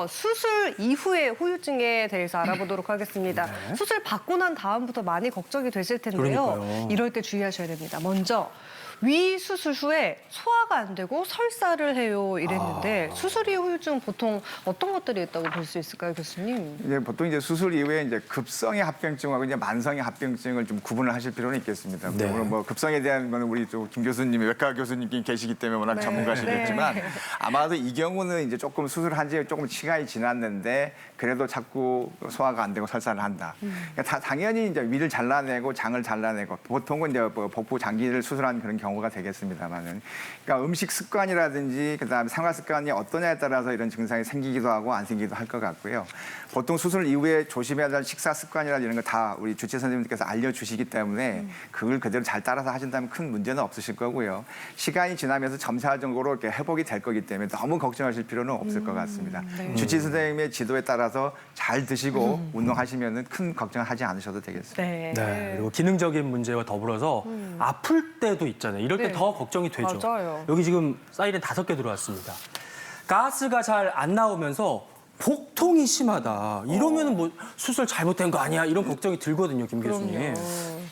수술 이후의 후유증에 대해서 알아보도록 하겠습니다. 네. 수술 받고 난 다음부터 많이 걱정이 되실 텐데요. 그러니까요. 이럴 때 주의하셔야 됩니다. 먼저 위 수술 후에 소화가 안 되고 설사를 해요 이랬는데 수술 이후 후유증 보통 어떤 것들이 있다고 볼 수 있을까요, 교수님? 이제 보통 이제 수술 이후에 이제 급성의 합병증하고 이제 만성의 합병증을 좀 구분을 하실 필요는 있겠습니다. 네. 물론 뭐 급성에 대한 거는 우리 또 김 교수님이 외과 교수님께 계시기 때문에 워낙 네. 전문가시겠지만 네. 아마도 이 경우는 이제 조금 수술한 지 조금 시간이 지났는데 그래도 자꾸 소화가 안 되고 설사를 한다. 그러니까 당연히 이제 위를 잘라내고 장을 잘라내고 보통은 이제 뭐 복부 장기를 수술한 그런 경우가 되겠습니다만은 그러니까 음식 습관이라든지 그다음에 생활 습관이 어떠냐에 따라서 이런 증상이 생기기도 하고 안 생기기도 할 것 같고요. 보통 수술 이후에 조심해야 될 식사 습관이라든지 이런 거 다 우리 주치 선생님들께서 알려주시기 때문에 그걸 그대로 잘 따라서 하신다면 큰 문제는 없으실 거고요. 시간이 지나면서 점차적으로 이렇게 회복이 될 거기 때문에 너무 걱정하실 필요는 없을 것 같습니다. 네. 주치 선생님의 지도에 따라서 잘 드시고 운동하시면은 큰 걱정하지 않으셔도 되겠습니다. 네. 네. 그리고 기능적인 문제와 더불어서 아플 때도 있잖아요. 이럴 때 네. 더 걱정이 되죠. 맞아요. 여기 지금 사이렌 5개 들어왔습니다. 가스가 잘 안 나오면서 복통이 심하다. 이러면은 뭐 수술 잘못된 거 아니야? 이런 걱정이 들거든요, 김 교수님.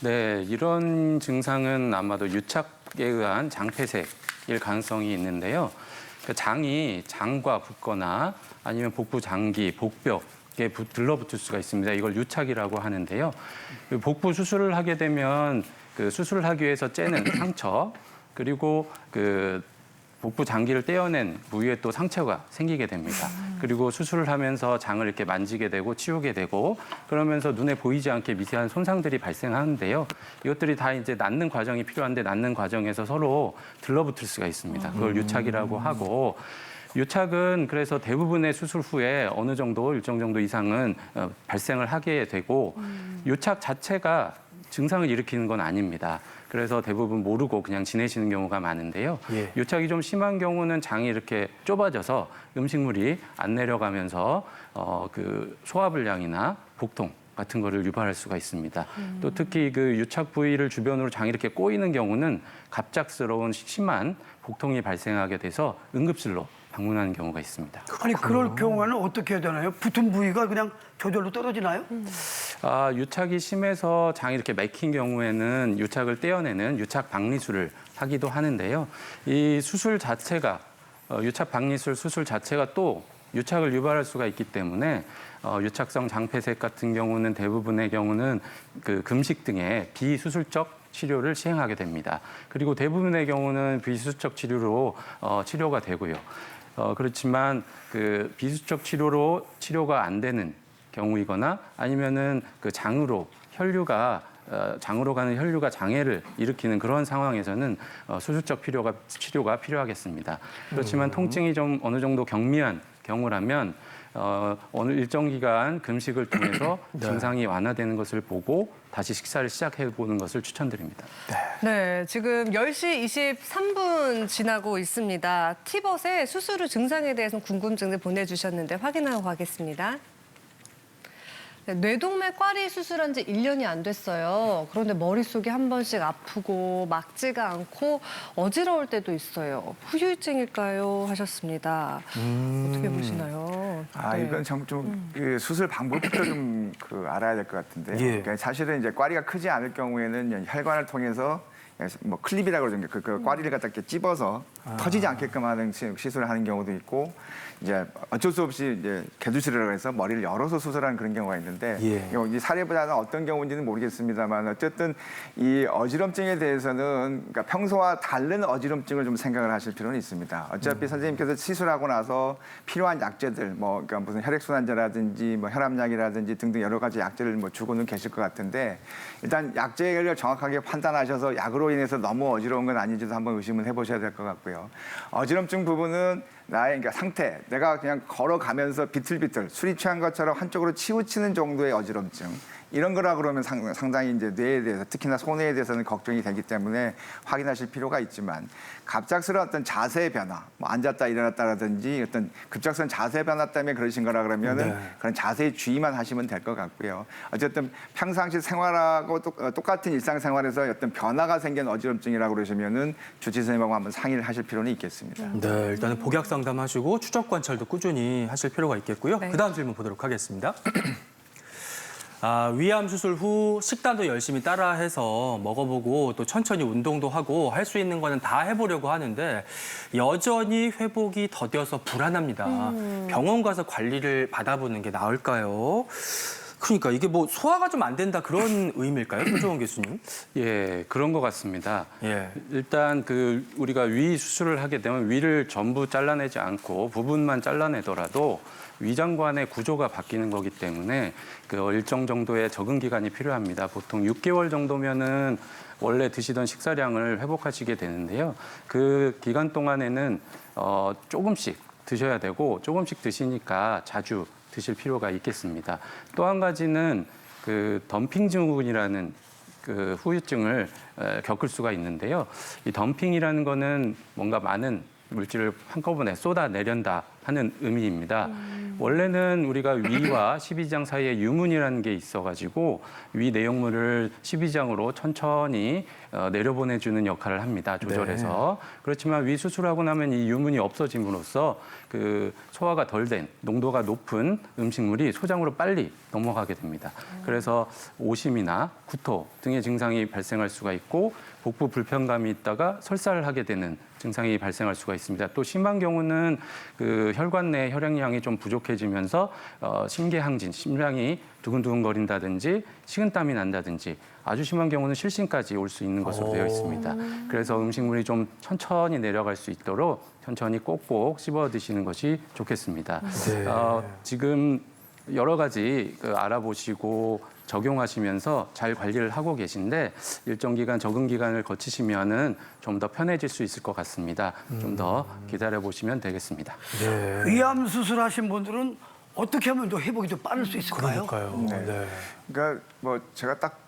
네, 이런 증상은 아마도 유착에 의한 장폐색일 가능성이 있는데요. 그 장이 장과 붙거나 아니면 복부 장기, 복벽에 들러붙을 수가 있습니다. 이걸 유착이라고 하는데요. 그 복부 수술을 하게 되면 그 수술을 하기 위해서 째는 상처 그리고 그 복부 장기를 떼어낸 부위에 또 상처가 생기게 됩니다. 그리고 수술을 하면서 장을 이렇게 만지게 되고 치우게 되고 그러면서 눈에 보이지 않게 미세한 손상들이 발생하는데요. 이것들이 다 이제 낫는 과정이 필요한데 낫는 과정에서 서로 들러붙을 수가 있습니다. 그걸 유착이라고 하고 유착은 그래서 대부분의 수술 후에 어느 정도 일정 정도 이상은 발생을 하게 되고 유착 자체가 증상을 일으키는 건 아닙니다. 그래서 대부분 모르고 그냥 지내시는 경우가 많은데요. 예. 유착이 좀 심한 경우는 장이 이렇게 좁아져서 음식물이 안 내려가면서 그 소화불량이나 복통 같은 거를 유발할 수가 있습니다. 또 특히 그 유착 부위를 주변으로 장이 이렇게 꼬이는 경우는 갑작스러운 심한 복통이 발생하게 돼서 응급실로 방문하는 경우가 있습니다. 아니 그럴 경우에는 어떻게 해야 되나요? 붙은 부위가 그냥 저절로 떨어지나요? 유착이 심해서 장이 이렇게 막힌 경우에는 유착을 떼어내는 유착 박리술을 하기도 하는데요. 이 수술 자체가 유착 박리술 수술 자체가 또 유착을 유발할 수가 있기 때문에 유착성 장폐색 같은 경우는 대부분의 경우는 그 금식 등의 비수술적 치료를 시행하게 됩니다. 그리고 대부분의 경우는 비수술적 치료로 치료가 되고요. 그렇지만 그 비수술적 치료로 치료가 안 되는 경우이거나 아니면은 그 장으로 가는 혈류가 장애를 일으키는 그런 상황에서는 수술적 치료가 필요하겠습니다. 그렇지만 통증이 좀 어느 정도 경미한 경우라면 어느 일정 기간 금식을 통해서 증상이 완화되는 것을 보고 다시 식사를 시작해 보는 것을 추천드립니다. 네, 지금 10시 23분 지나고 있습니다. 티벗에 수술 후 증상에 대해서 궁금증을 보내주셨는데 확인하고 가겠습니다. 네, 뇌동맥 꽈리 수술한 지 1년이 안 됐어요. 그런데 머릿속이 한 번씩 아프고 막지가 않고 어지러울 때도 있어요. 후유증일까요? 하셨습니다. 어떻게 보시나요? 아, 이건 그 수술 방법부터 좀 그 알아야 될 것 같은데요. 예. 그러니까 사실은 이제 꽈리가 크지 않을 경우에는 혈관을 통해서 뭐 클립이라고 그러죠. 그 꽈리를 갖다 이렇게 찝어서 터지지 않게끔 하는 시술을 하는 경우도 있고 이제 어쩔 수 없이 이제 개두실이라고 해서 머리를 열어서 수술하는 그런 경우가 있는데 예. 이 사례보다는 어떤 경우인지는 모르겠습니다만 어쨌든 이 어지럼증에 대해서는 그러니까 평소와 다른 어지럼증을 좀 생각을 하실 필요는 있습니다. 어차피 선생님께서 시술하고 나서 필요한 약제들 뭐 그러니까 무슨 혈액순환제라든지 뭐 혈압약이라든지 등등 여러 가지 약제를 뭐 주고는 계실 것 같은데 일단 약제를 정확하게 판단하셔서 약으로 인해서 너무 어지러운 건 아닌지도 한번 의심을 해보셔야 될 것 같고요. 어지럼증 부분은 나의 그러니까 상태, 내가 그냥 걸어가면서 비틀비틀 술이 취한 것처럼 한쪽으로 치우치는 정도의 어지럼증 이런 거라 그러면 상당히 이제 뇌에 대해서 특히나 손해에 대해서는 걱정이 되기 때문에 확인하실 필요가 있지만 갑작스러운 어떤 자세의 변화, 뭐 앉았다 일어났다라든지 어떤 급작스러운 자세 변화 때문에 그러신 거라 그러면은 그런 자세에 주의만 하시면 될 것 같고요. 어쨌든 평상시 생활하고 똑같은 일상생활에서 어떤 변화가 생긴 어지럼증이라고 그러시면은 주治선생님하고 한번 상의를 하실 필요는 있겠습니다. 네, 일단은 복약 상담하시고 추적 관찰도 꾸준히 하실 필요가 있겠고요. 네. 그다음 질문 보도록 하겠습니다. 위암 수술 후 식단도 열심히 따라해서 먹어보고 또 천천히 운동도 하고 할 수 있는 거는 다 해보려고 하는데 여전히 회복이 더뎌서 불안합니다. 병원 가서 관리를 받아보는 게 나을까요? 그러니까 이게 뭐 소화가 좀 안 된다 그런 의미일까요, 표정원 교수님? 예, 그런 것 같습니다. 예. 일단 우리가 위 수술을 하게 되면 위를 전부 잘라내지 않고 부분만 잘라내더라도 위장관의 구조가 바뀌는 거기 때문에 일정 정도의 적응 기간이 필요합니다. 보통 6개월 정도면은 원래 드시던 식사량을 회복하시게 되는데요. 그 기간 동안에는 조금씩 드셔야 되고 조금씩 드시니까 자주 드실 필요가 있겠습니다. 또 한 가지는 덤핑 증후군이라는 후유증을 겪을 수가 있는데요. 이 덤핑이라는 거는 뭔가 많은 물질을 한꺼번에 쏟아내린다 하는 의미입니다. 원래는 우리가 위와 십이지장 사이에 유문이라는 게 있어가지고 위 내용물을 십이지장으로 천천히 내려보내주는 역할을 합니다. 조절해서. 그렇지만 위 수술하고 나면 이 유문이 없어짐으로써 소화가 덜 된 농도가 높은 음식물이 소장으로 빨리 넘어가게 됩니다. 그래서 오심이나 구토 등의 증상이 발생할 수가 있고 복부 불편감이 있다가 설사를 하게 되는 증상이 발생할 수가 있습니다. 또 심한 경우는 혈관 내 혈액량이 좀 부족해지면서 심계항진, 심장이 두근두근거린다든지 식은땀이 난다든지 아주 심한 경우는 실신까지 올 수 있는 것으로 되어 있습니다. 그래서 음식물이 좀 천천히 내려갈 수 있도록 천천히 꼭꼭 씹어 드시는 것이 좋겠습니다. 네. 지금 여러 가지 알아보시고 적용하시면서 잘 관리를 하고 계신데 일정 기간 적응 기간을 거치시면은 좀 더 편해질 수 있을 것 같습니다. 좀 더 기다려 보시면 되겠습니다. 네. 위암 수술하신 분들은 어떻게 하면 더 회복이 더 빠를 수 있을까요? 그러니까요. 네. 그러니까 뭐 제가 딱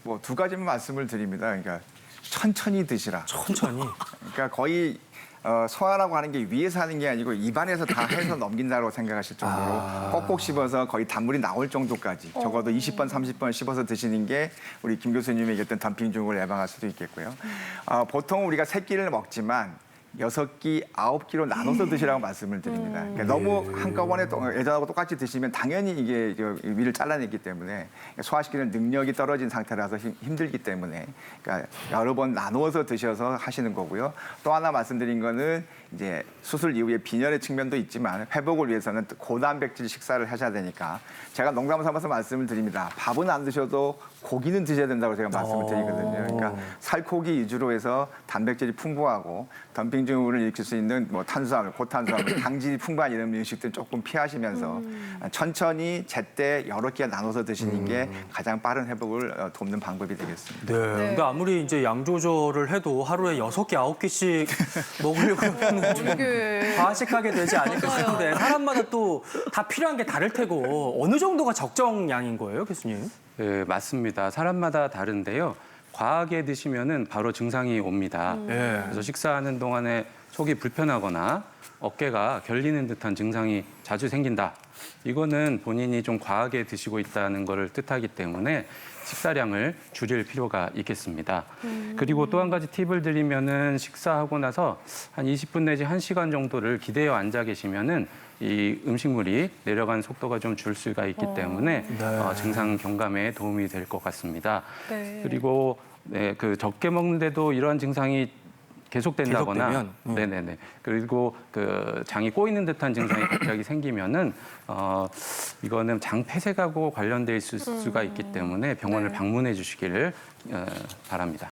뭐 두 가지만 말씀을 드립니다. 그러니까 천천히 드시라. 천천히. 그러니까 거의 소화라고 하는 게 위에서 하는 게 아니고 입안에서 다 해서 넘긴다고 생각하실 정도로 꼭꼭 씹어서 거의 단물이 나올 정도까지 적어도 20번, 30번 씹어서 드시는 게 우리 김 교수님이 얘기했던 덤핑 증후군을 예방할 수도 있겠고요. 보통 우리가 3끼를 먹지만 6끼, 9끼로 나눠서 드시라고 말씀을 드립니다. 그러니까 너무 한꺼번에 예전하고 똑같이 드시면 당연히 이게 위를 잘라냈기 때문에 소화시키는 능력이 떨어진 상태라서 힘들기 때문에 그러니까 여러 번 나누어서 드셔서 하시는 거고요. 또 하나 말씀드린 거는 이제 수술 이후에 빈혈의 측면도 있지만 회복을 위해서는 고단백질 식사를 하셔야 되니까 제가 농담 삼아서 말씀을 드립니다. 밥은 안 드셔도 고기는 드셔야 된다고 제가 말씀을 드리거든요. 그러니까 살코기 위주로 해서 단백질이 풍부하고 덤핑 증후군을 일으킬 수 있는 뭐 탄수화물, 고탄수화물, 당질이 풍부한 이런 음식들 조금 피하시면서 천천히 제때 여러 끼 나눠서 드시는 게 가장 빠른 회복을 돕는 방법이 되겠습니다. 네. 근데 아무리 이제 양 조절을 해도 하루에 6개, 9개씩 먹으려고 하면 좀 이게 과식하게 되지 않을까 싶은데 사람마다 또 다 필요한 게 다를 테고 어느 정도가 적정량인 거예요, 교수님? 네, 맞습니다. 사람마다 다른데요. 과하게 드시면은 바로 증상이 옵니다. 예. 그래서 식사하는 동안에 속이 불편하거나 어깨가 결리는 듯한 증상이 자주 생긴다. 이거는 본인이 좀 과하게 드시고 있다는 것을 뜻하기 때문에 식사량을 줄일 필요가 있겠습니다. 그리고 또 한 가지 팁을 드리면은 식사하고 나서 한 20분 내지 1시간 정도를 기대어 앉아 계시면은 이 음식물이 내려간 속도가 좀 줄 수가 있기 때문에 증상 경감에 도움이 될 것 같습니다. 네. 그리고 적게 먹는데도 이러한 증상이 계속된다거나, 계속되면? 네네네. 그리고 장이 꼬이는 듯한 증상이 갑자기 생기면은 이거는 장 폐색하고 관련돼 있을 수가 있기 때문에 병원을 네. 방문해 주시기를 바랍니다.